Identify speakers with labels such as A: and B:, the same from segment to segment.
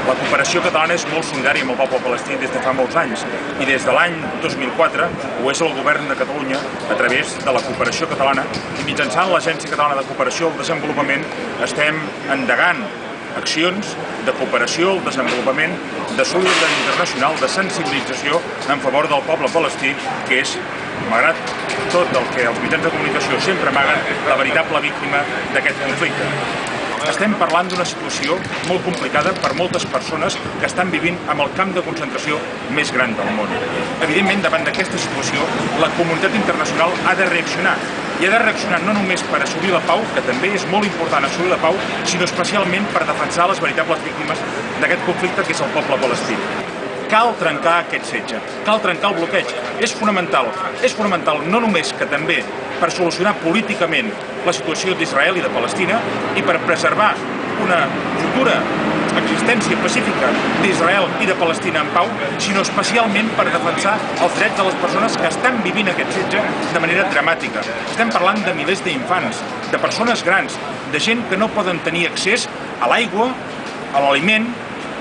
A: La cooperació catalana és molt solidària amb el poble palestí des de fa molts anys i des de l'any 2004 ho és el govern de Catalunya a través de la cooperació catalana i mitjançant l'Agència Catalana de Cooperació al Desenvolupament estem endegant accions de cooperació al desenvolupament, de solidaritat internacional, de sensibilització en favor del poble palestí, que és, malgrat tot el que els mitjans de comunicació sempre amaguen, la veritable víctima d'aquest conflicte. Estem parlant d'una situació molt complicada per moltes persones que estan vivint en el camp de concentració més gran del món. Evidentment, davant d'aquesta situació, la comunitat internacional ha de reaccionar. I ha de reaccionar no només per assolir la pau, que també és molt important assolir la pau, sinó especialment per defensar les veritables víctimes d'aquest conflicte, que és el poble palestí. Cal trencar aquest setge, cal trencar el bloqueig. És fonamental no només que també per solucionar políticament la situació d'Israel i de Palestina i per preservar una futura existència pacífica d'Israel i de Palestina en pau, sinó especialment per defensar els drets de les persones que estan vivint aquest setge de manera dramàtica. Estem parlant de milers d'infants, de persones grans, de gent que no poden tenir accés a l'aigua, a l'aliment,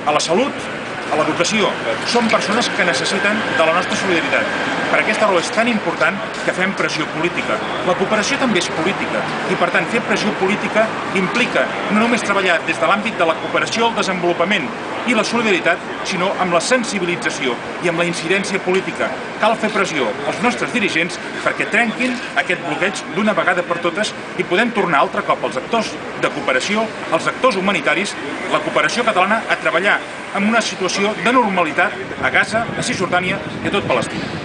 A: a la salut, a l'educació. Són persones que necessiten de la nostra solidaritat. Per aquesta raó és tan important que fem pressió política. La cooperació també és política i, per tant, fer pressió política implica no només treballar des de l'àmbit de la cooperació al desenvolupament i la solidaritat, sinó amb la sensibilització i amb la incidència política. Cal fer pressió als nostres dirigents perquè trenquin aquest bloqueig d'una vegada per totes i podem tornar altre cop als actors de cooperació, als actors humanitaris, la cooperació catalana, a treballar en una situació de normalitat a Gaza, a Cisjordània i a tot Palestina.